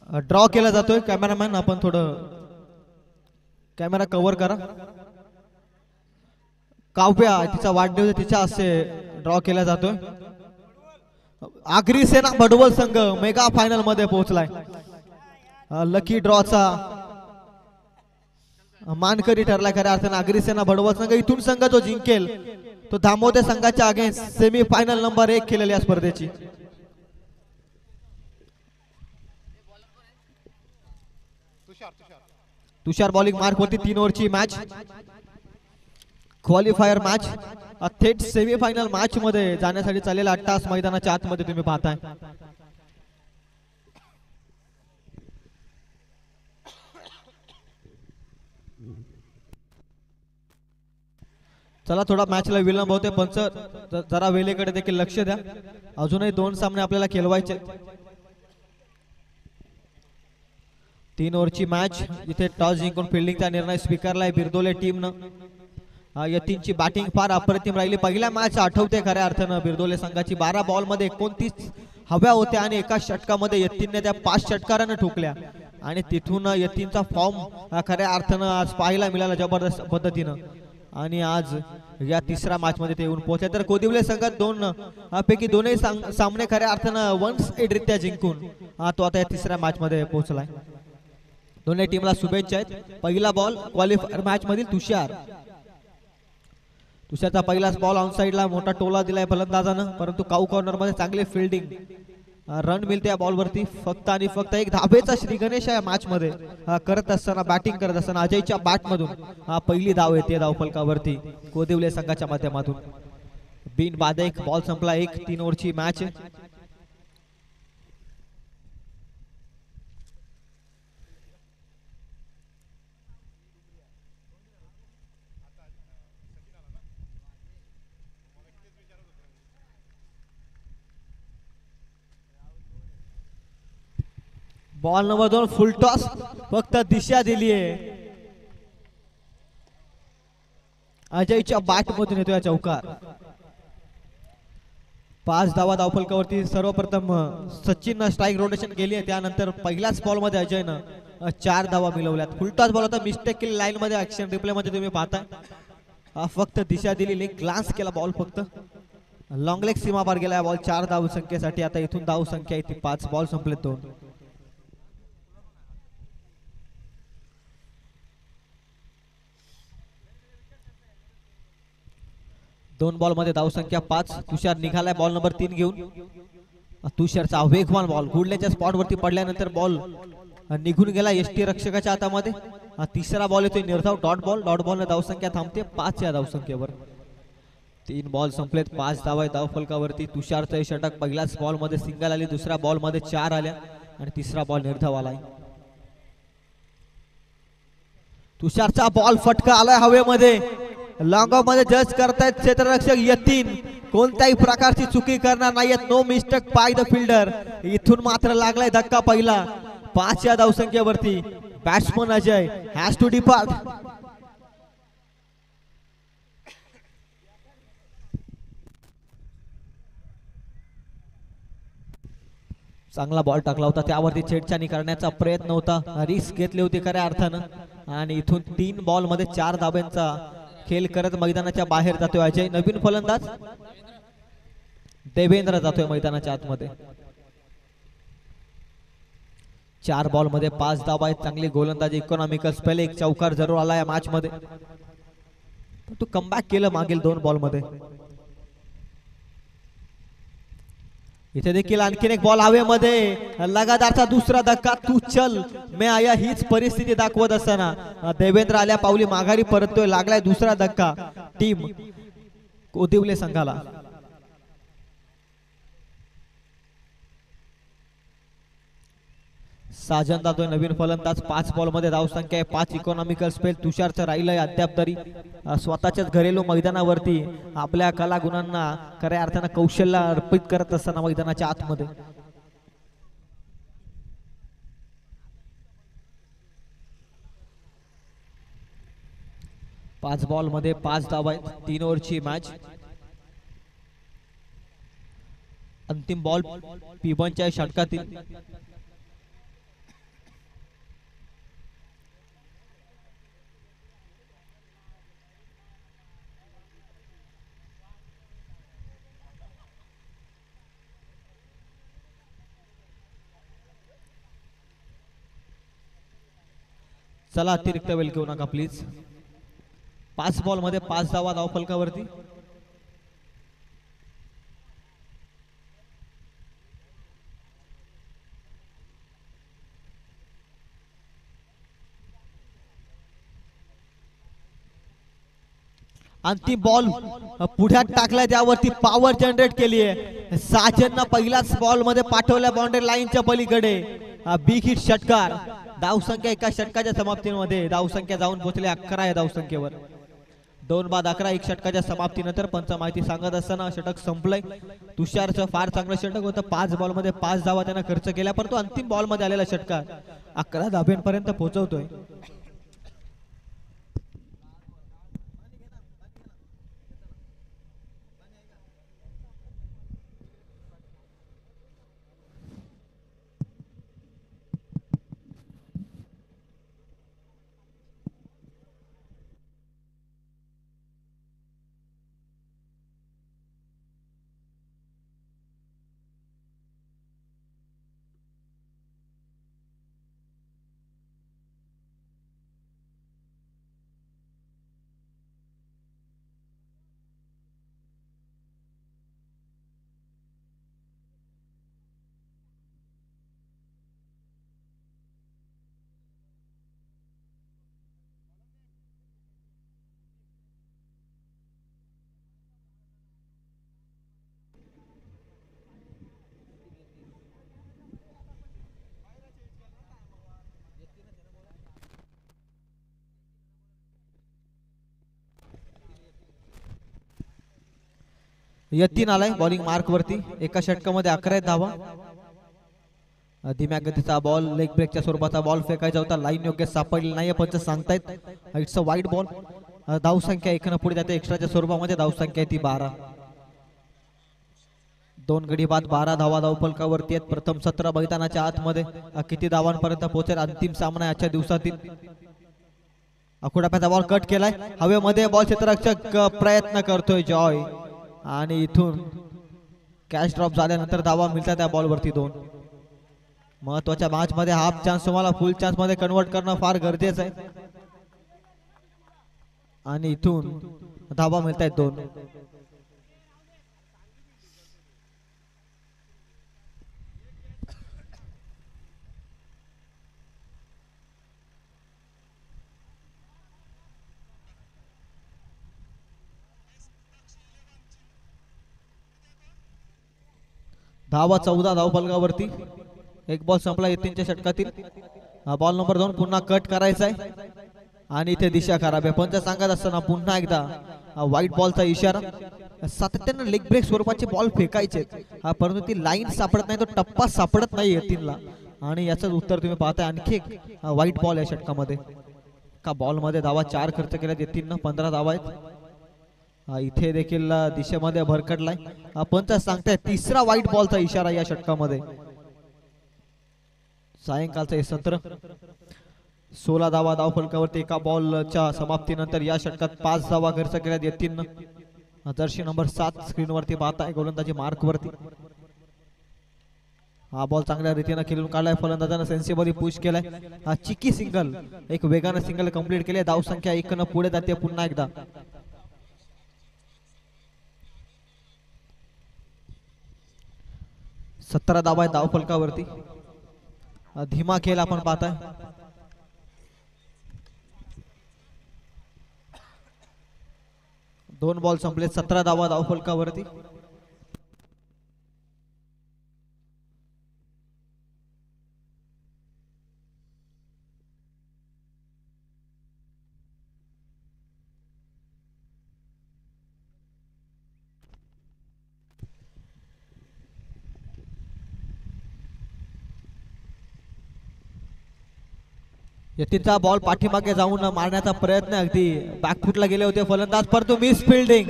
Draw केला जातोय. Cameraman आपण थोडं कॅमेरा कव्हर करा. काव्या तिचा वाढदिवस तिच्या हस्ते ड्रॉ केला जातोय. आगरी सेना भडवल संघ मेगा फायनल मध्ये पोहोचलाय. लकी ड्रॉचा मानकरी ठरला खऱ्या अर्थाने आगरी सेना भडवल संघ. इथून संघ जो जिंकेल तो दामोदर संघाच्या अगेन्स्ट सेमी फायनल नंबर 1 खेळलेली या स्पर्धेची. तुषार बॉलिंग मार्क वरती 3 ओव्हरची मॅच क्वालिफायर मॅच थेट सेमी फायनल मॅच मध्ये जाण्यासाठी चाललेला 8 तास मैदानाच्या आतमध्ये तुम्ही पाहताय. चला थोडा मॅचला विलंब होते. पंच जरा वेळेकडे देखील लक्ष द्या. अजूनही 2 सामने आपल्याला खेळवायचे. 3 ओव्हरची मॅच इथे टॉस जिंकून फिल्डिंगचा निर्णय स्वीकारलाय बिरदोले टीमनं. यतीनची बॅटिंग फार अप्रतिम राहिली. पहिल्या मॅच आठवते खऱ्या अर्थानं बिरदोले संघाची. 12 बॉल मध्ये 29 हव्या होत्या आणि एका षटकामध्ये यतीनने त्या 5 षटकारानं ठोकल्या आणि तिथून यतीनचा फॉर्म खऱ्या अर्थानं आज पाहायला मिळाला जबरदस्त पद्धतीनं. आणि आज या तिसऱ्या मॅच मध्ये ते येऊन पोहोचले. तर कोदिवले संघात 2 पैकी दोनही सामने खऱ्या अर्थानं वन्स एडरित्या जिंकून तो आता या तिसऱ्या मॅच मध्ये पोहोचलाय. दोन्ही टीमला शुभेच्छा आहेत. पहिला बॉल क्वालिफायर मॅच मधील तुषारचा पहिलाच बॉल ऑन साइडला मोठा टोला दिलाय फलंदाजानं, परंतु काऊ कॉर्नर मध्ये चांगले फिल्डिंग रन मिळते या बॉल वरती. फक्त आणि फक्त एक धाबेचा श्री गणेश या मॅच मध्ये करत असताना बॅटिंग करत असताना अजयच्या बॅट मधून पहिली धाव येते धावफलकावरती कोदिवले संघाच्या माध्यमातून. बिन बाद एक बॉल संपला. 3 ओव्हरची match. Ball number 2 full toss. फक्त दिशा दिली आहे. अजयच्या बॅट मधून येतो या चौकार. 5 धावा धावफलकावरती. सर्वप्रथम सचिन स्ट्राईक रोटेशन केली आहे. त्यानंतर पहिल्याच बॉल मध्ये अजयनं 4 धावा मिळवल्यात. फुल टॉस बॉल होता. मिस्टेक केली लाईन मध्ये. ऍक्शन रिप्ले मध्ये तुम्ही पाहताय. फक्त दिशा दिली. ग्लान्स केला बॉल. फक्त लॉंग लेग सीमा पार गेला बॉल 4 धाव संख्येसाठी. आता इथून धाव संख्या येते 5. बॉल संपले 2. दोन बॉल मध्ये धाव संख्या 5. तुषार निघालाय बॉल नंबर 3 घेऊन. तुषारचा वेगवान बॉल गुडल्याच्या स्पॉट वरती पडल्यानंतर बॉल निघून गेला यष्टी रक्षकाच्या हातामध्ये. तिसरा बॉल येतोय निर्धाव डॉट बॉल. डॉट बॉल ने धाव संख्या थांबते 5 या धाव संख्येवर. 3 बॉल संपलेत. 5 धावा धाव फलकावरती. तुषारचं षटक पहिल्याच बॉल मध्ये सिंगल आली. दुसऱ्या बॉल मध्ये 4 आल्या आणि तिसरा बॉल निर्धाव आलाय. तुषारचा बॉल फटका आलाय हवेमध्ये. लॉंग ऑफ मध्ये जज करतायत क्षेत्ररक्षक यतीन. कोणत्याही प्रकारची चुकी करणार नाहीयेत. No mistake by the fielder. इथून मात्र लागलाय धक्का पहिला 5 या धावसंख्येवरती. Batsman Ajay has to depart. चांगला बॉल टाकला होता. त्यावरती छेडछाणी करण्याचा प्रयत्न होता. रिस्क घेतली होती खऱ्या अर्थानं. आणि इथून 3 बॉल मध्ये 4 धाब्यांचा खेळ करत मैदानाच्या बाहेर जातोय अजय. नवीन फलंदाज देवेंद्र जातोय मैदानाच्या आतमध्ये. 4 बॉल मध्ये 5 धावा आहेत. चांगली गोलंदाजी. Economical spell. एक चौकार जरूर आला या मॅच मध्ये. तो कमबॅक केलं मागील 2 बॉल मध्ये. इथे देखील आणखीन एक बॉल हवेमध्ये. लगातारचा दुसरा धक्का. तू चल मे आया हीच परिस्थिती दाखवत असताना देवेंद्र आल्या पावली माघारी परततोय. लागलाय दुसरा धक्का टीम कोदिवले संघाला. साजन जातोय नवीन फलंदाज. 5 बॉल मध्ये धाव संख्या आहे 5. Economical spell. तुषारचं राहिलंय अद्याप तरी स्वतःच्याच घरेलू मैदानावरती आपल्या कला गुणांना खऱ्या अर्थानं कौशल्य अर्पित करत असताना मैदानाच्या आतमध्ये. पाच बॉल मध्ये 5 धावा आहेत. 3 ओव्हरची मॅच. अंतिम बॉल पिबनच्या षटकातील चला अतिरिक्त वेळ घेऊ नका प्लीज. 5 बॉल मध्ये 5 धावा धाव फलकावरती. अंतिम बॉल पुढ्यात टाकलाय, त्यावरती पॉवर जनरेट केली आहे. साजननं पहिल्याच बॉल मध्ये पाठवल्या बाउंड्री लाईनच्या पलीकडे. बिग हिट षटकार. धावसंख्या एका षटकाच्या समाप्तीमध्ये धावसंख्या जाऊन पोहोचली 11 या धावसंख्येवर. 2 बाद 11 एक षटकाच्या समाप्तीनंतर पंच माहिती सांगत असताना षटक संपलंय. तुषारचं फार चांगलं षटक होतं. 5 बॉल मध्ये 5 धावा त्यानं खर्च केल्या, परंतु अंतिम बॉल मध्ये आलेला षटकार 11 धाब्यांपर्यंत पोहोचवतोय. यतीन आलाय बॉलिंग मार्क वरती. एका षटकामध्ये 11 धावा. धीम्या गतीचा बॉल, लेग ब्रेकच्या स्वरूपाचा बॉल फेकायचा होता. लाईन योग्य सापडली नाही पंच सांगतायत. It's a wide ball. धावसंख्या 1 पुढे जाते. एक्स्ट्राच्या स्वरूपामध्ये धावसंख्या ती 12. 2 गडी बाद 12 धावा धावफलकावरती आहेत. प्रथम 17 मैदानाच्या आतमध्ये किती धावांपर्यंत पोहोचेल अंतिम सामना आजच्या दिवसातील. अकुडाप्याचा बॉल कट केलाय हवेमध्ये. बॉल क्षेत्ररक्षक प्रयत्न करतोय जॉय, आणि इथून कॅच ड्रॉप झाल्यानंतर धावा मिळतात त्या बॉलवरती 2. महत्वाच्या मॅच मध्ये हाफ चान्स तुम्हाला फुल चान्स मध्ये कन्वर्ट करणं फार गरजेचं आहे, आणि इथून धावा मिळतात 2. धावा 14 धावफलकावरती. एक बॉल संपला यतीनच्या षटकातील. बॉल नंबर 2 पुन्हा कट करायचा आहे, आणि इथे दिशा खराब आहे. पंच सांगत असताना पुन्हा एकदा व्हाईट बॉलचा इशारा. सातत्यानं लेग ब्रेक स्वरूपाचे बॉल फेकायचे, परंतु ती लाईन सापडत नाही, तो टप्पा सापडत नाही यतीनला, आणि याचं उत्तर तुम्ही पाहताय. आणखी एक व्हाईट बॉल या षटकामध्ये. का बॉल मध्ये धावा 4 खर्च केल्यात यतीननं. 15 धावा आहेत. इथे देखील दिशेमध्ये भरकटलाय. पंच सांगताय तिसरा व्हाईट बॉलचा इशारा या षटकामध्ये. सायंकाळचं हे सत्र. 16 धावा धावफलकावरती. एका बॉलच्या समाप्तीनंतर या षटकात 5 धावा खर्च केल्यात यतीननं. जर्सी नंबर 7 स्क्रीनवरती पाहताय गोलंदाजी मार्क वरती. हा बॉल चांगल्या रीतीने खेळून काढलाय. फलंदाजानं सेन्सिबली पुश केलाय. चिकी सिंगल, एक वेगानं सिंगल कंप्लीट केले. धाव संख्या 1 न पुढे जाते पुन्हा एकदा. सतरा धावा आहे धावफलकावरती. धीमा खेळ आपण पाहताय. दोन बॉल संपले. 17 धावा धावफलकावरती. यतीनचा बॉल पाठीमागे जाऊन मारण्याचा प्रयत्न, अगदी बॅकफुटला गेले होते फलंदाज, परंतु मिस फिल्डिंग.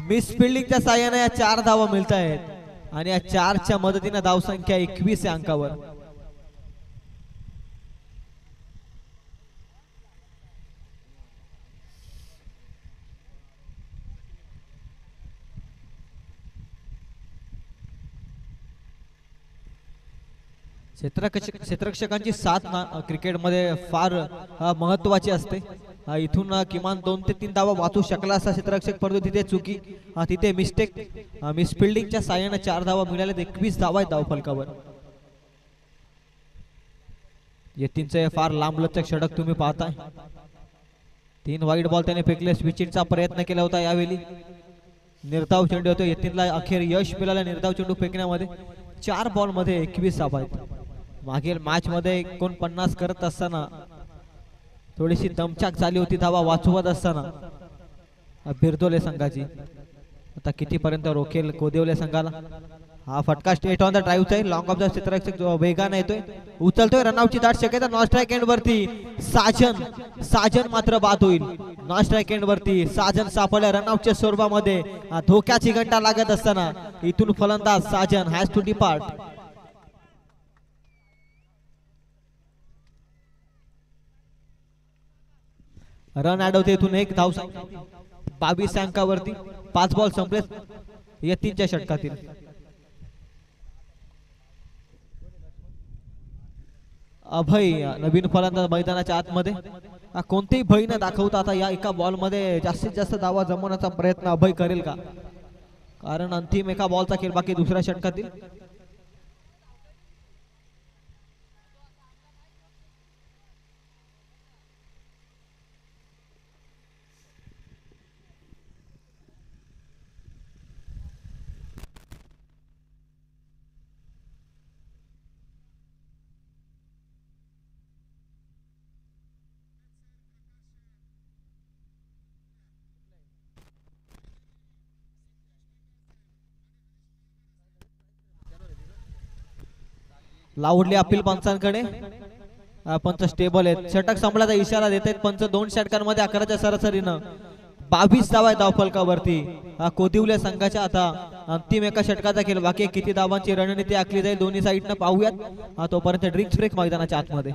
मिस फिल्डिंगच्या साहाय्याने या 4 धावा मिळत आहेत, आणि या 4च्या मदतीने धावसंख्या 21 या अंकावर. क्षेत्ररक्षकांची साथ क्रिकेटमध्ये फार महत्त्वाची असते. इथून किमान 2 ते 3 धावा वाचू शकला असा क्षेत्ररक्षक, परंतु तिथे चुकी, तिथे मिस्टेक, मिस फिल्डिंगच्या साहाय्याने 4 धावा मिळाल्या. 21 धावा आहेत धावफलकावर. यतीनचे फार लांबलचक षटक तुम्ही पाहताय. 3 वाईड बॉल त्याने फेकले. स्विचिंगचा प्रयत्न केला होता यावेळी. निर्धाव चेंडू होतो. यतीनला अखेर यश मिळालं निर्धाव चेंडू फेकण्यामध्ये. 4 बॉल मध्ये 21 धावा आहेत. मागील मॅच मध्ये 49 करत असताना थोडीशी दमछाक झाली होती धावा वाचवत असताना बिरदोले संघाची. आता कितीपर्यंत रोखेल कोदिवले संघाला. हा फटका स्ट्रेट ऑन द ड्राईव्हचा आहे. लॉंग ऑफ द क्षेत्ररक्षक वेगाने येतोय, उचलतोय. रनआउटची दाट शक्यता. नॉन स्ट्राईक एंड वरती साजन मात्र बाद होईल. नॉन स्ट्राईक एंड वरती साजन सापडल्या रनआउटच्या स्वरूपामध्ये. धोक्याची घंटा लागत असताना इथून फलंदाज Sajan has to depart. Run add होते. इथून 1 धाव 22 अंकावरती. 5 बॉल संपले यतीनच्या षटकातील. अभय नवीन फलंदाज मैदानाच्या आतमध्ये. कोणतेही भय न दाखवता आता या एका बॉल मध्ये जास्तीत जास्त धावा जमवण्याचा प्रयत्न अभय करेल का, कारण अंतिम एका बॉलचा खेळ बाकी दुसऱ्या षटकातील. लावडली अपील पंचांकडे. पंच स्टेबल आहेत. षटक संपल्याचा इशारा देत आहेत पंच. 2 षटकांमध्ये 11च्या सरासरीनं 22 धावा आहेत धावफलकावरती कोदिवले संघाच्या. आता अंतिम एका षटकाचा खेळ बाकी. किती धावांची रणनीती आखली जाईल दोन्ही साईडनं पाहूयात. तोपर्यंत ड्रिंक्स ब्रेक मैदानाच्या आतमध्ये.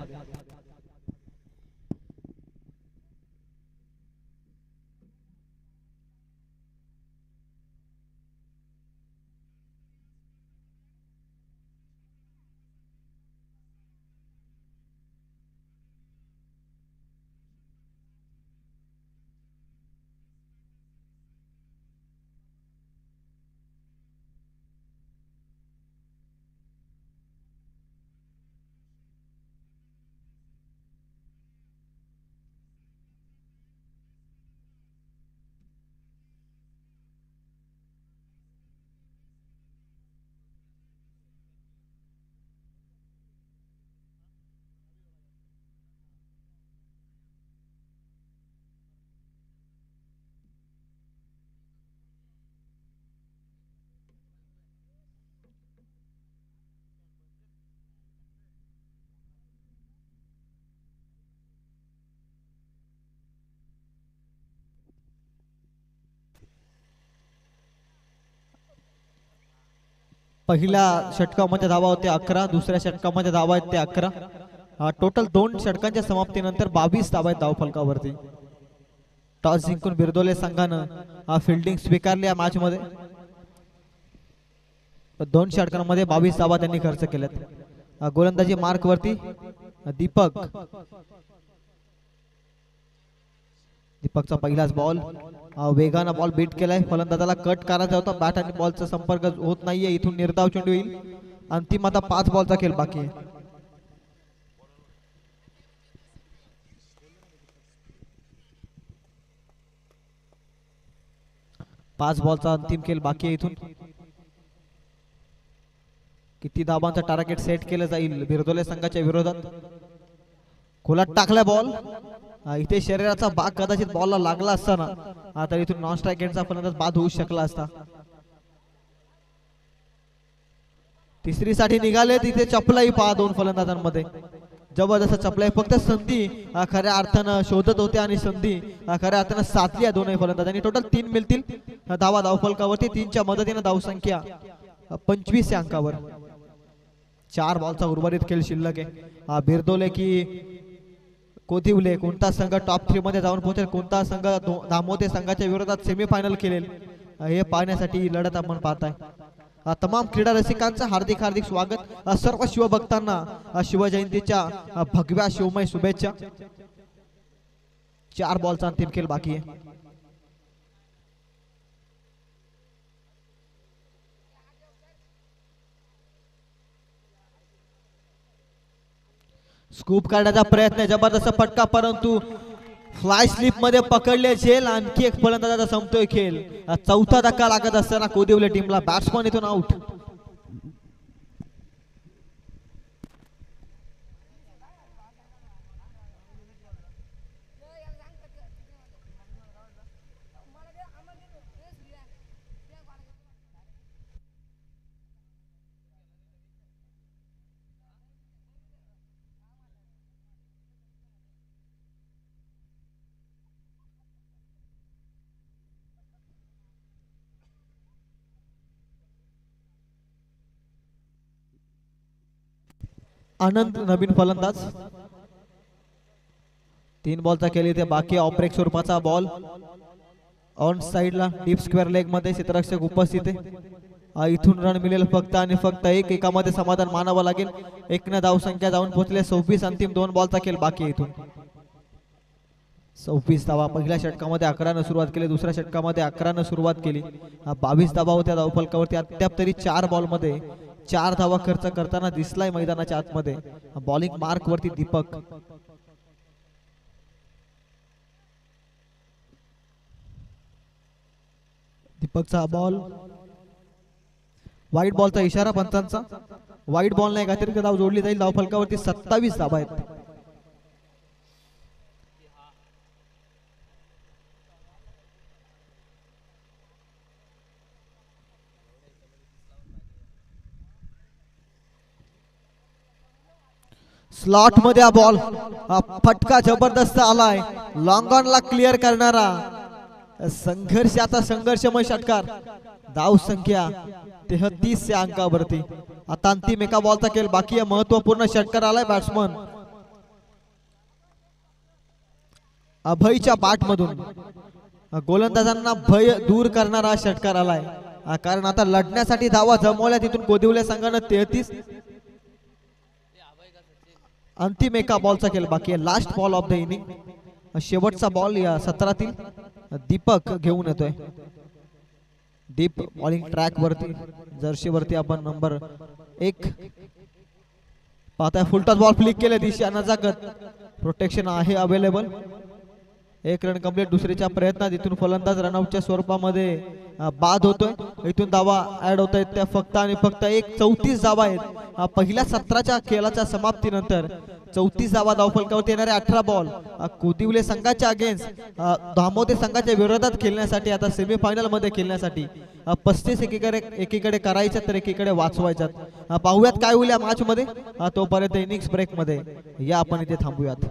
पहिल्या षटकामध्ये धावा होते 11. दुसऱ्या षटकामध्ये धावा आहेत ते 11. टोटल 2 षटकांच्या समाप्तीनंतर 22 धावा आहेत धावफलकावरती. टॉस जिंकून बिरदोले संघानं फिल्डिंग स्वीकारली या मॅच मध्ये. 2 षटकांमध्ये 22 धावा त्यांनी खर्च केल्यात. गोलंदाजी मार्क वरती दीपकचा पहिलाच बॉल. वेगानं बॉल बीट केलाय. फलंदाजाला कट करायचा होता. बॅट आणि बॉलचा संपर्क होत नाहीये. इथून निर्धाव चेंडू येईल. अंतिम आता 5 बॉलचा खेळ बाकी आहे. पाच बॉलचा अंतिम खेळ बाकी आहे. इथून किती धावांचा टार्गेट सेट केलं जाईल बिरदोले संघाच्या विरोधात. खोलात टाकला बॉल. इथे शरीराचा भाग कदाचित बॉलला लागला असताना तर इथून नॉन स्ट्राइक एंडचा फलंदाज बाद होऊ शकला असता. तिसरीसाठी निघाले तिथे चपलाई पहा 2 फलंदाजांमध्ये. जबरदस्त चपलाई. फक्त संधी खऱ्या अर्थानं शोधत होते आणि संधी खऱ्या अर्थानं साधली या दोनही फलंदाजांनी. टोटल 3 मिळतील धावा धावफलकावरती. 3च्या मदतीने धावसंख्या 25 या अंकावर. 4 बॉलचा उर्वरित खेळ शिल्लक आहे. बिरदोले की कोदिवले, कोणता संघ टॉप 3 मध्ये जाऊन पोहोचेल, कोणता संघ दामोदे संघाच्या विरोधात सेमीफायनल खेळेल हे पाहण्यासाठी लढत आपण पाहताय. तमाम क्रीडा रसिकांचं हार्दिक हार्दिक स्वागत. सर्व शिवभक्तांना शिवजयंतीच्या भगव्या शिवमय शुभेच्छा. 4 बॉलचा अंतिम खेळ बाकी आहे. स्कूप काढण्याचा प्रयत्न, जबरदस्त फटका, परंतु फ्लाय स्लिप मध्ये पकडले झेल. आणखी एक फलंदाजाचा संपतोय खेळ. चौथा धक्का लागत असताना कोदिवले टीमला बॅट्समन इथून आउट. आनंद नवीन फलंदाज. 3 बॉलचा केली ते बाकी. ऑफ ब्रेक स्वरूपाचा बॉल ऑन साइडला डीप स्क्वेअर लेग मध्ये क्षेत्ररक्षक उपस्थित आहे. इथून रन मिळेल फक्त आणि फक्त एक. एकामध्ये समाधान मानावं लागेल. 1 न धाव संख्या जाऊन पोहोचले 26. अंतिम 2 बॉलचा खेळ बाकी. इथून 26 धावा. पहिल्या षटकामध्ये 11 न सुरुवात केली, दुसऱ्या षटकामध्ये 11 न सुरुवात केली. 22 धावा होत्या धावफलकावरती. अद्याप तरी 4 बॉल मध्ये 4 धावा खर्च करताना दिसलाय मैदानाच्या आतमध्ये. बॉलिंग मार्क वरती दीपक. दीपकचा बॉल वाईट बॉलचा इशारा पंचांचा. वाईट बॉल नाही, अतिरिक्त धाव जोडली जाईल. धावफलकावरती 27 धावा आहेत. स्लॉट मध्ये हा बॉल, फटका जबरदस्त आलाय. लॉंग ऑन ला क्लिअर करणारा संघर्षाचा संघर्षमय षटकार. धाव संख्या 33 या अंकावरती. आता अंतिम एका बॉलचा खेळ बाकी आहे. महत्वपूर्ण षटकार आलाय बॅट्समन अभयच्या बॅट मधून. गोलंदाजांना भय दूर करणारा षटकार आलाय. कारण आता लढण्यासाठी धावा जमवल्या. तिथून कोदिवल्या संघानं 33. अंतिम एका बॉलचा खेळ बाकी आहे. Last ball of the inning. शेवटचा बॉल या सत्रातील दीपक घेऊन येतोय. डीप बॉलिंग ट्रॅक वरती जर्सी वरती आपण नंबर 1 पाहताय. फुलटॉस बॉल फ्लिक केले दिशा नजाकत. प्रोटेक्शन आहे अवेलेबल. 1 run complete. दुसरीच्या प्रयत्नात इथून फलंदाज रनआउटच्या स्वरूपामध्ये बाद होतोय. इथून धावा ऍड होत आहेत त्या फक्त आणि फक्त 34 धावा आहेत. पहिल्या सत्राच्या खेळाच्या समाप्तीनंतर 34 धावा धावफलकावरती येणारे 18 बॉल कोदिवले संघाच्या अगेन्स्ट धामोदे संघाच्या विरोधात खेळण्यासाठी आता सेमीफायनल मध्ये खेळण्यासाठी 35 एकीकडे करायच्यात तर एकीकडे वाचवायच्यात. पाहूयात काय होईल या मॅच मध्ये. तोपर्यंत इनिंग्स ब्रेक मध्ये या आपण इथे थांबूयात.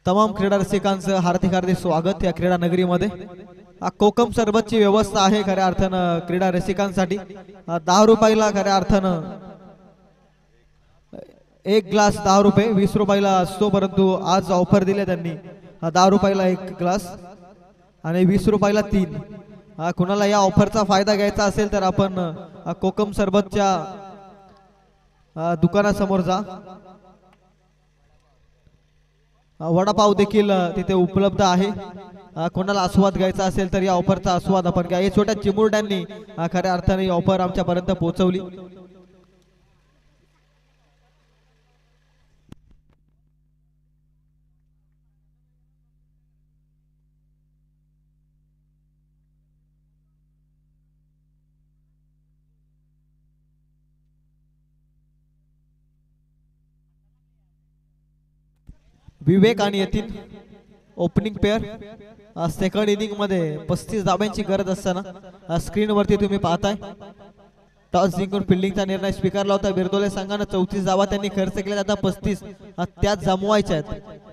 तमाम क्रीडा रसिकांचं हार्दिक हार्दिक स्वागत या क्रीडा नगरीमध्ये. कोकम सरबतची व्यवस्था आहे खऱ्या अर्थानं क्रीडा रसिकांसाठी 10 रुपयाला खऱ्या अर्थानं एक ग्लास 10 रुपये 20 रुपयाला असतो परंतु आज ऑफर दिले त्यांनी 10 रुपयाला एक ग्लास आणि 20 रुपयाला 3 कुणाला या ऑफरचा फायदा घ्यायचा असेल तर आपण कोकम सरबतच्या दुकानासमोर जा वडापाव देखील तिथे उपलब्ध आहे कोणाला आस्वाद घ्यायचा असेल तर या ऑफरचा आस्वाद आपण घ्या या छोट्या चिमुरड्यांनी खऱ्या अर्थाने ही ऑफर आमच्यापर्यंत पोहोचवली विवेक आणि Yatin opening pair second inning मध्ये 35 धाब्यांची गरज असताना स्क्रीन वरती तुम्ही पाहताय टॉस जिंकून फिल्डिंगचा निर्णय स्वीकारला होता बिरदोले संघाने 34 धावा त्यांनी खर्च केल्या आता 35 त्यात जमवायच्या आहेत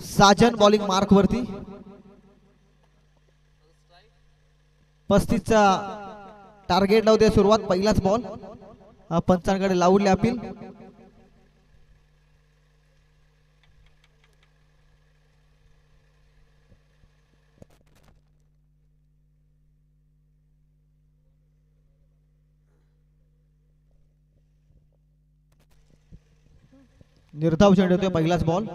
साजन बॉलिंग मार्क वरती 35 चा टार्गेट लावते सुरुवात पहिलाच बॉल पंचांकडे लावले अपील निर्धाव चेंडू होते पहिलाच बॉल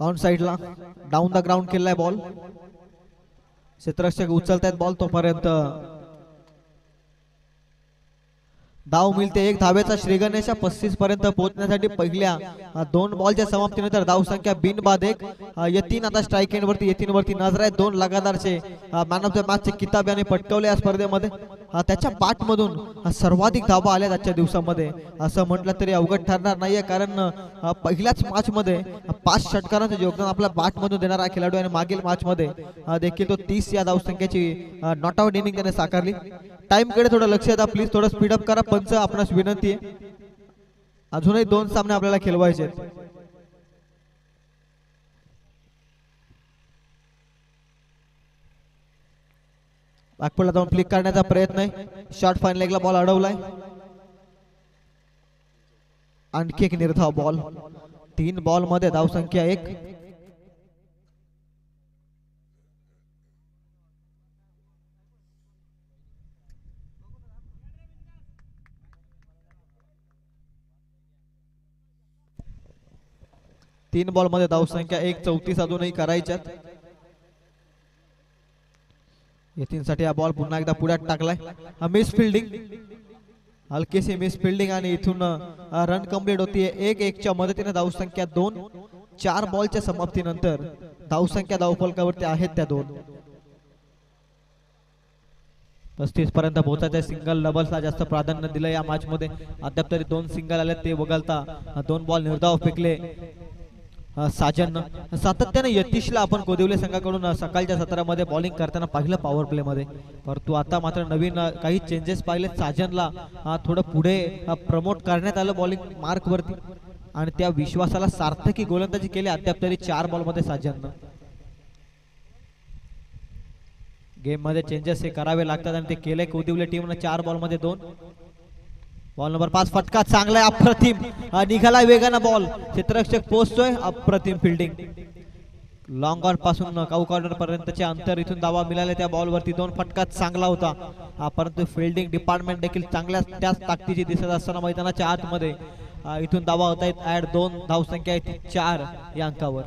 ऑन साइडला डाऊन द ग्राउंड केलाय बॉल क्षेत्ररक्षक उचलतायत बॉल तोपर्यंत धाव मिळते एक धावेचा श्रीगणेशा 35 पर्यंत पोहोचण्यासाठी पहिल्या 2 बॉलच्या समाप्तीनंतर धाव संख्या बिनबाद 1 यतीन आता स्ट्राइक एंड वरती यतीन वरती नजर आहे 2 लगातारचे मॅन ऑफ द मॅच चे किताब याने पटकावले या स्पर्धेमध्ये त्याच्या पाठ मधून सर्वाधिक धावा आल्या आजच्या दिवसामध्ये असं म्हटलं तरी अवघड ठरणार नाहीये कारण पहिल्याच मॅच मध्ये 5 षटकारांचे योगदान आपल्या बॅट मधून देणारा खेळाडू आणि मागील मॅच मध्ये देखील तो 30 या धाव संख्येची नॉट आउट इनिंग त्याने साकारली टाइम कडे थोडं लक्ष द्या प्लीज थोडं स्पीड अप करा पंच आपणास विनंती आहे अजूनही 2 सामने आपल्याला खेळवायचे आहेत . बॅकफुटला जाऊन फ्लिक करण्याचा प्रयत्न आहे. शॉर्ट फाईन लेगला बॉल अडवलाय. आणखी एक निर्धाव बॉल. 3 बॉल मध्ये धावसंख्या 1. तीन बॉल मध्ये धावसंख्या 1. 34 अजूनही करायच्यात. यतीनसाठी हा बॉल पुन्हा एकदा पुढ्यात टाकलाय. मिस फिल्डिंग, हलकीशी मिस फिल्डिंग आणि इथून रन कंप्लीट होतीये. 1-1 च्या मदतीने धावसंख्या 2. 4 बॉलच्या समाप्तीनंतर धावसंख्या धावफलकावरती आहेत त्या 2. 35 पर्यंत पोहोचायचं. सिंगल डबल्सला जास्त प्राधान्य दिलं या मॅच मध्ये. अद्याप तरी 2 सिंगल आले, ते वगळता 2 बॉल निर्धाव फेकले साजन. सातत्याने यतीशला आपण कोदिवले संघाकडून सकाळच्या सत्रामध्ये बॉलिंग करताना पाहिलं पॉवर प्ले मध्ये, परंतु आता मात्र नवीन काही चेंजेस पाहिले. साजनला थोडं पुढे प्रमोट करण्यात आलं बॉलिंग मार्क वरती आणि त्या विश्वासाला सार्थकी गोलंदाजी केली. अद्याप तरी 4 बॉल मध्ये साजन. गेम मध्ये चेंजेस हे करावे लागतात आणि ते केले कोदिवले टीमने. 4 बॉल मध्ये 2. बॉल नंबर 5 फटका चांगला आहे, अप्रतिम निघाला वेगानं बॉल. क्षेत्ररक्षक पोहोचतोय. अप्रतिम फिल्डिंग. लॉंग ऑन पासून काऊ कॉर्नर पर्यंतचे अंतर, इथून धावा मिळाले त्या बॉल वरती. 2 फटका चांगला होता, परंतु फिल्डिंग डिपार्टमेंट देखील चांगल्या त्याच ताकदीची दिसत असताना मैदानाच्या आतमध्ये इथून धावा होत आहेत. ऍड 2 धावसंख्या आहे 4 या अंकावर.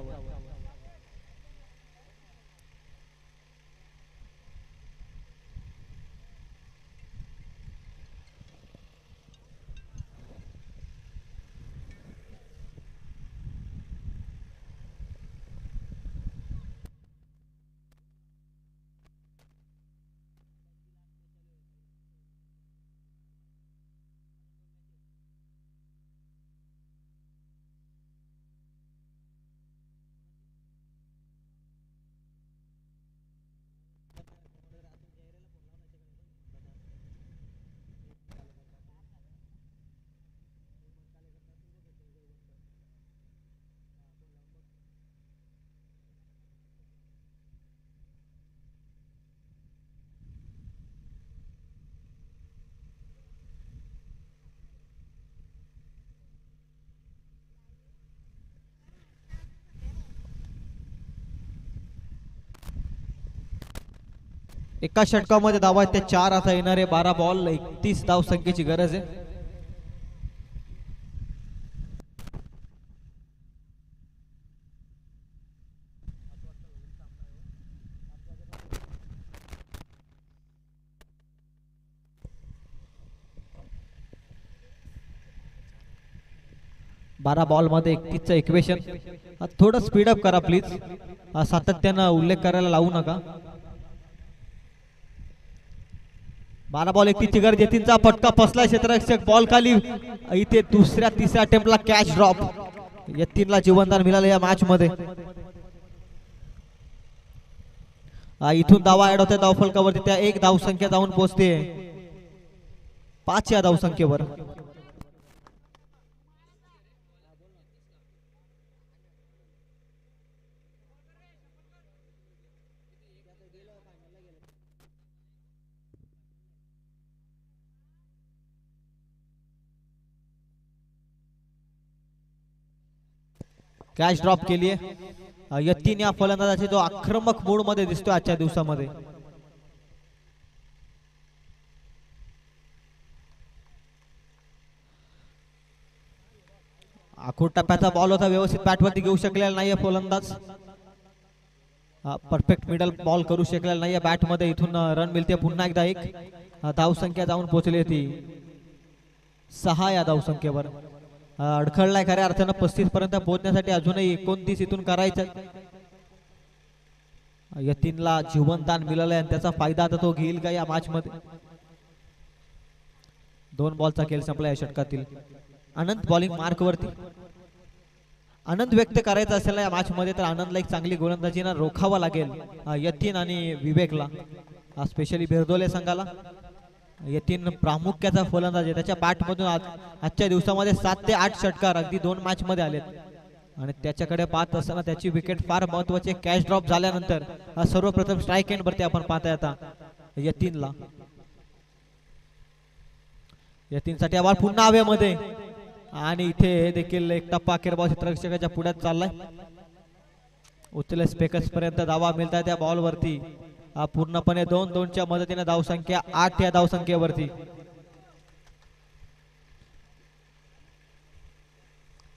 एका षटकामध्ये धावा आहेत त्या 4. आता येणारे 12 बॉल 31 धाव संख्येची गरज आहे. बारा बॉल मध्ये 31चं इक्वेशन. थोडं स्पीडअप करा प्लीज. सातत्यानं उल्लेख करायला लावू नका. 12 बॉल 31ची गरज. यतीनचा फटका फसला. क्षेत्ररक्षक बॉल खाली. इथे दुसऱ्या तिसऱ्या अटेम्प्टला कॅच ड्रॉप. यतीनला जीवनदान मिळालं या मॅच मध्ये. इथून धावा ऍड होते धावफलकावरती. त्या 1 धावसंख्या जाऊन पोहोचते 5 या धावसंख्येवर. कॅच ड्रॉप केली आहे. यतीन या फलंदाजाची जो आक्रमक मूड मध्ये दिसतोय आजच्या दिवसामध्ये. आखूड टप्प्याचा बॉल होता, व्यवस्थित बॅटवरती घेऊ शकलेला नाहीये फलंदाज. परफेक्ट मिडल बॉल करू शकलेला नाहीये बॅट मध्ये. इथून रन मिळते पुन्हा एकदा 1. धावसंख्या जाऊन पोहोचली ती 6 या धावसंख्येवर. अडखळलाय खऱ्या अर्थानं 35 पर्यंत पोहोचण्यासाठी. अजूनही 29 इथून करायचं. यतीनला जीवनदान मिळालंय आणि त्याचा फायदा आता तो घेईल का या मॅच मध्ये. 2 बॉलचा खेळ संपला या षटकातील. आनंद बॉलिंग मार्क वरती. आनंद व्यक्त करायचा असेल या मॅच मध्ये तर आनंदला एक चांगली गोलंदाजीना रोखावा लागेल यतीन आणि विवेकला. स्पेशली बिरदोले संघाला. यतीन प्रामुख्याचा फलंदाज आहे. त्याच्या बॅट मधून आजच्या दिवसामध्ये 7 ते 8 षटकार अगदी 2 मॅच मध्ये आलेत. आणि त्याच्याकडे पाहत असताना त्याची विकेट फार महत्वाची. कॅच ड्रॉप झाल्यानंतर सर्वप्रथम स्ट्राईक एंड वरती आपण पाहताय आता यतीनला. यतीनसाठी बॉल पुन्हा हवेमध्ये आणि इथे देखील एक टप्पा अखेर बॉल क्षेत्ररक्षकाच्या पुढ्यात चाललाय. उचलेस स्पेकर्स पर्यंत धावा मिळतात त्या बॉल वरती. पूर्णपणे 2-2च्या मदतीने धावसंख्या 8 या धावसंख्येवरती.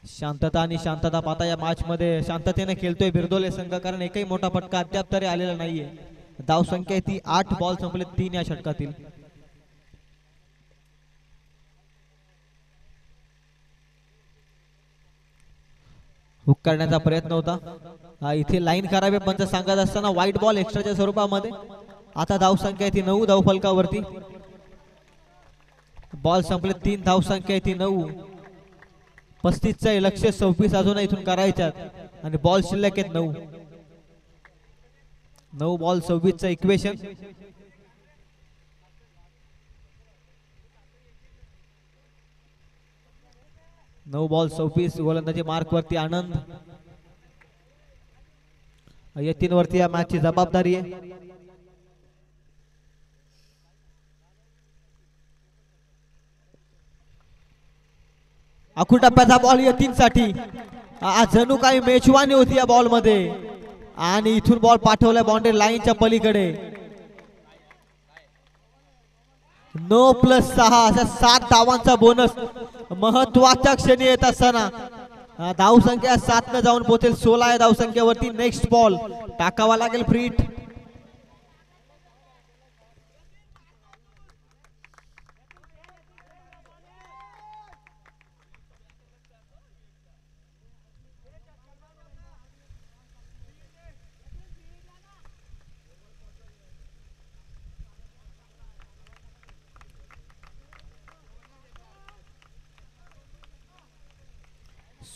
शांतता आणि शांतता पाहता या मॅच मध्ये शांततेने खेळतोय बिरदोले संघ, कारण एकही मोठा फटका अद्याप तरी आलेला नाहीये. धावसंख्या ती 8 बॉल संपले 3 या षटकातील. हुक करण्याचा प्रयत्न होता. इथे लाईन करावे पंच सांगत असताना व्हाईट बॉल एक्स्ट्राच्या स्वरूपामध्ये. आता धावसंख्या ती 9 धावफलकावरती. बॉल संपले 3 धावसंख्या ती 9. 35चा लक्ष्य 26 अजून इथून करायच्यात आणि बॉल शिल्लक आहेत 9. 9 बॉल 26चं इक्वेशन. नऊ बॉल 26 गोलंदाजी मार्क वरती आनंद. यतीन वरती या मॅचची जबाबदारी आहे. आखू टप्प्याचा बॉल यतीनसाठी. जणू काही मेजवानी होती या बॉल मध्ये आणि इथून बॉल पाठवलाय बाउंड्री लाईनच्या पलीकडे. 9+6 अशा 7 धावांचा बोनस महत्वाच्या क्षणी येत असताना धावसंख्या 7 न जाऊन पोहोचेल 16 या धावसंख्येवरती. नेक्स्ट बॉल टाकावा लागेल फ्री हिट.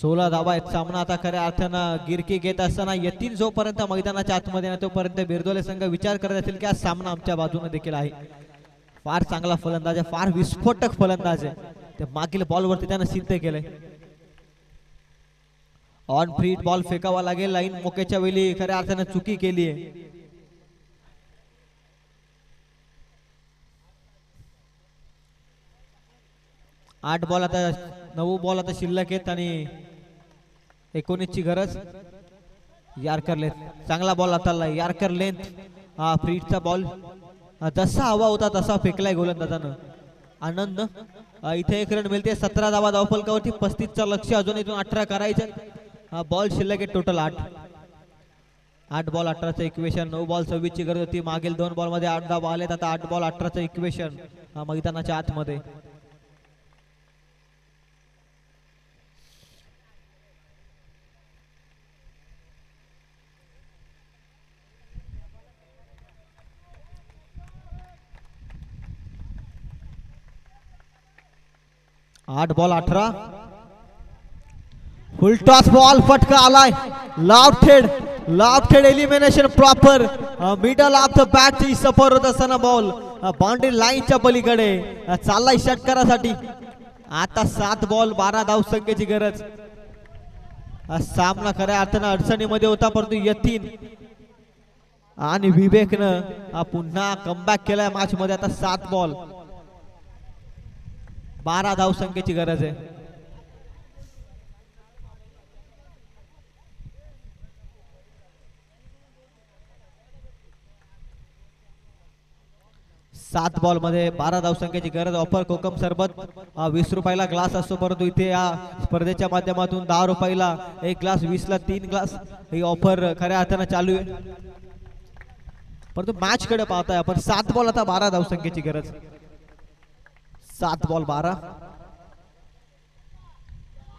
सोळा धावा आहेत. सामना आता खऱ्या अर्थानं गिरकी घेत असताना यतीन जोपर्यंत मैदानाच्या आतमध्ये नाही तोपर्यंत बिरदोले संघ विचार करत असेल की हा सामना आमच्या बाजूने देखील आहे. फार चांगला फलंदाज आहे, फार विस्फोटक फलंदाज आहे. ते मागील बॉलवरती त्यानं सिद्ध केलंय. ऑन फ्री हिट बॉल फेकावा लागेल. लाईन मोक्याच्या वेळी खऱ्या अर्थानं चुकी केली आहे. आठ बॉल आता 9 बॉल आता शिल्लक आहेत आणि 19ची गरज. यार्कर लेंथ चांगला बॉल हाताळला. यार्कर लेंथ फ्री हिटचा बॉल जसा हवा होता तसा फेकलाय गोलंदाजानं. आनंद इथे 1 रन मिळते. 17 धावा धावफलकावरती. 35चा लक्ष्य अजून इथून 18 करायचं. बॉल शिल्लक आहे टोटल 8. 8 बॉल 18चं इक्वेशन. 9 बॉल 26ची गरज होती. मागील 2 बॉल मध्ये 8 धावा आलेत. आता 8 बॉल 18चं इक्वेशन मैदानाच्या आतमध्ये. आठ बॉल 18. फुल टॉस बॉल फटका आलाय. Lofted elimination proper middle of the bat ची सफर होत असताना बॉल बाउंड्री लाईनच्या पलीकडे चाललाय षटकारासाठी. आता 7 बॉल 12 धावसंख्येची गरज. सामना खऱ्या अर्थानं अडचणीमध्ये होता, परंतु यतीन आणि विवेकनं पुन्हा कमबॅक केलाय मॅच मध्ये. आता 7 बॉल 12 धावसंख्येची गरज आहे. सात बॉल मध्ये 12 धावसंख्येची गरज. ऑफर कोकम सरबत 20 रुपयाला ग्लास असतो, परंतु इथे या स्पर्धेच्या माध्यमातून 10 रुपयाला 1 ग्लास, 20ला 3 ग्लास ही ऑफर खऱ्या अर्थानं चालू आहे. परंतु मॅच कडे पाहताय आपण. 7 बॉल आता 12 धावसंख्येची गरज. 7 बॉल 12.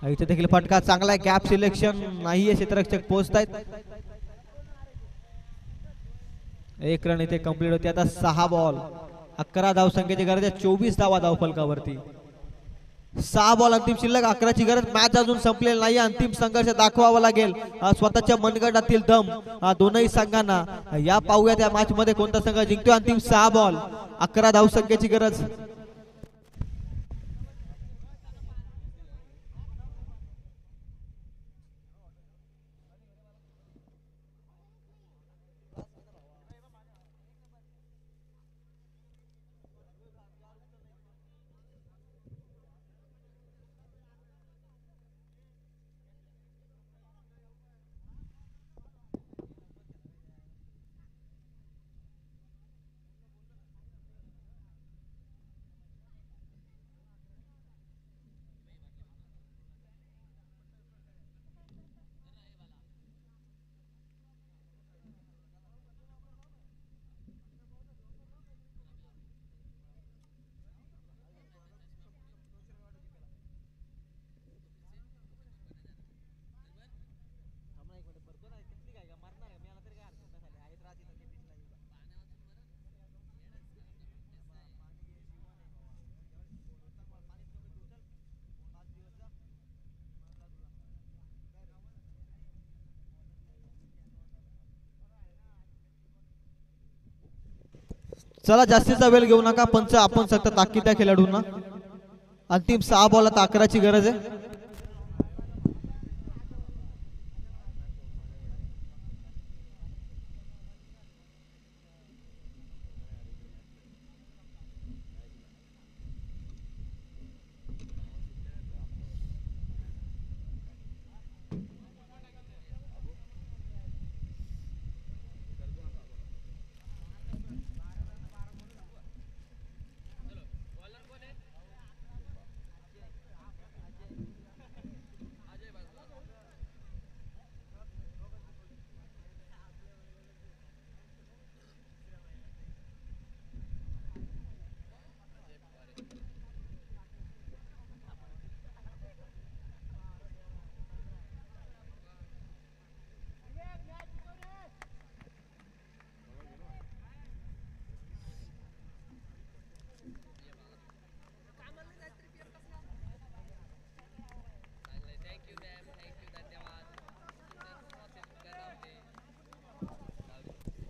इथे देखील फटका चांगला आहे. गॅप सिलेक्शन नाहीये. क्षेत्ररक्षक पोहोचतायत. 1 रन इथे कंप्लीट होते. आता 6 बॉल 11 धावसंख्येची गरज आहे. 24 धावा धावफलकावरती. 6 बॉल अंतिम शिल्लक 11ची गरज. मॅच अजून संपलेली नाही. अंतिम संघर्ष दाखवावा लागेल स्वतःच्या मनगटातील दम दोनही संघांना. या पाहूयात या मॅच मध्ये कोणता संघ जिंकतोय. अंतिम 6 बॉल 11 धावसंख्येची गरज. चला जास्तीचा वेळ घेऊ नका पंच, आपण सक्त ताकीद त्या खेळाडूंना. अंतिम 6 बॉल आता 11ची गरज आहे.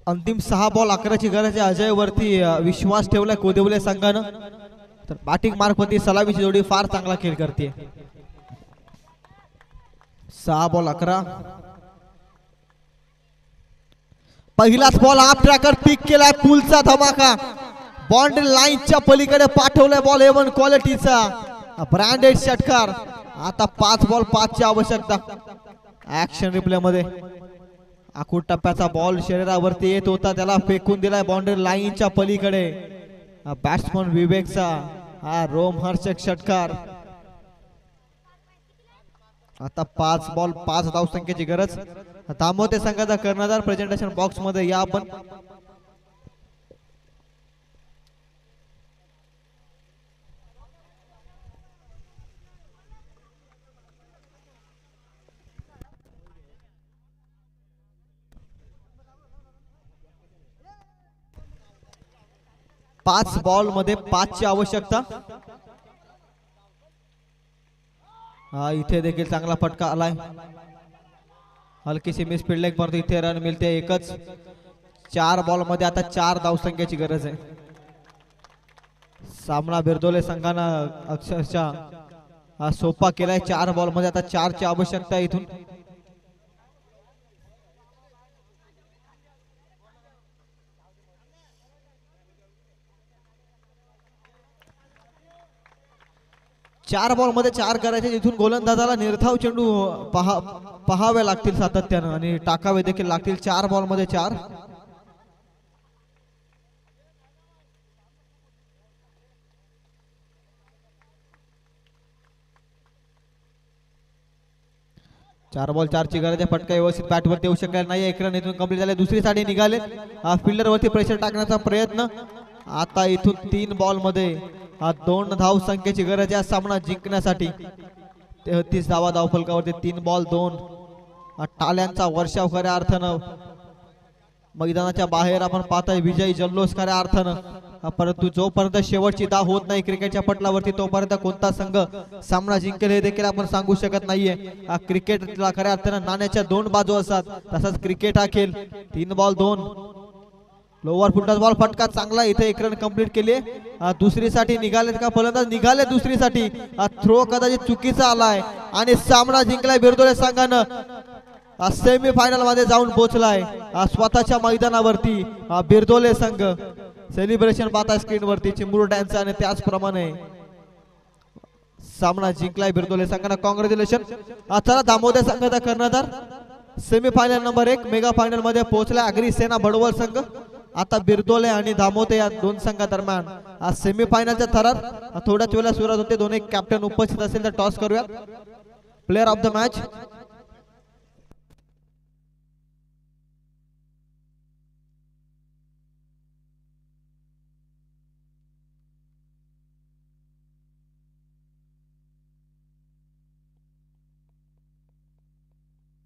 अंतिम 6 बॉल 11ची गरज आहे. अजय वरती विश्वास ठेवलाय कोदेवले संघानं. तर बॅटिंग मार्फत सलामीची जोडी फार चांगला खेळ करते. 6 बॉल 11. पहिलाच बॉल आप ट्रॅकर पिक केलाय. पुलचा धमाका बाउंड्री लाईनच्या पलीकडे पाठवलाय बॉल. A1 क्वालिटीचा ब्रँडेड षटकार. आता 5 बॉल 5 ची आवश्यकता. ऍक्शन रिप्ले मध्ये आखूड टप्प्याचा बॉल शरीरावरती येत होता, त्याला फेकून दिलाय बाउंड्री लाईनच्या पलीकडे. बॅट्समन विवेकचा हा रोमहर्षक षटकार. आता 5 बॉल 5 धावसंख्येची गरज. दामोते संघाचा कर्णधार प्रेझेंटेशन बॉक्स मध्ये या आपण. पाच बॉल मध्ये 5 ची आवश्यकता. इथे देखील चांगला फटका आलाय. हलकीशी मिस फील्डिंग परंतु इथे रन मिळते एकच. 4 बॉल मध्ये आता 4 धावसंख्येची गरज आहे. सामना बिरदोले संघानं अक्षरशः सोपा केलाय. 4 बॉल मध्ये आता 4 ची आवश्यकता आहे इथून. चार बॉल मध्ये 4 करायचे. इथून गोलंदाजाला निर्धाव चेंडू पहावे लागतील सातत्यानं आणि टाकावे देखील लागतील. 4 बॉल मध्ये 4. चार बॉल 4 ची गरज आहे. फटका व्यवस्थित बॅटवरती येऊ शकला नाही. एक रन इथून कंप्लीट झाले. दुसरी साठी निघाले. फिल्डर वरती प्रेशर टाकण्याचा प्रयत्न. आता इथून 3 बॉल मध्ये 2 धाव संख्येची गरज आहे सामना जिंकण्यासाठी. 33 धावा धावफलकावरती. 3 बॉल 2. टाळ्यांचा वर्षाव खऱ्या अर्थानं मैदानाच्या बाहेर आपण पाहताय. विजयी जल्लोष खऱ्या अर्थानं. परंतु जोपर्यंत शेवटची धाव होत नाही क्रिकेटच्या पटलावरती तोपर्यंत कोणता संघ सामना जिंकेल हे देखील आपण सांगू शकत नाहीये. क्रिकेटला खऱ्या अर्थानं नाण्याच्या 2 बाजू असतात, तसाच क्रिकेट हा खेळ. 3 बॉल 2. लोवर फुटबॉल बॉल फटका चांगला. इथे 1 रन कंप्लीट केली. दुसरीसाठी निघालेत का फलंदाज? निघाले दुसरीसाठी. थ्रो कदाचित चुकीचा आलाय आणि सामना जिंकलाय बिरदोले संघानं. सेमी फायनल मध्ये जाऊन पोहोचलाय स्वतःच्या मैदानावरती बिरदोले संघ. सेलिब्रेशन पाहता स्क्रीन वरती चिमुरू डॅन्स आणि त्याचप्रमाणे सामना जिंकलाय बिरदोले संघानं. कॉंग्रॅच्युलेशन. चला दामोदर संघाचा कर्णधार semi final number 1 mega final मध्ये पोहोचलाय अग्री सेना बडवल संघ. आता बिरदोले आणि दामोदर या 2 संघादरम्यान आज सेमी फायनलचा थरार थोड्याच वेळेला सुरुवात होते. दोन्ही कॅप्टन उपस्थित असेल तर टॉस करूया. Player of the match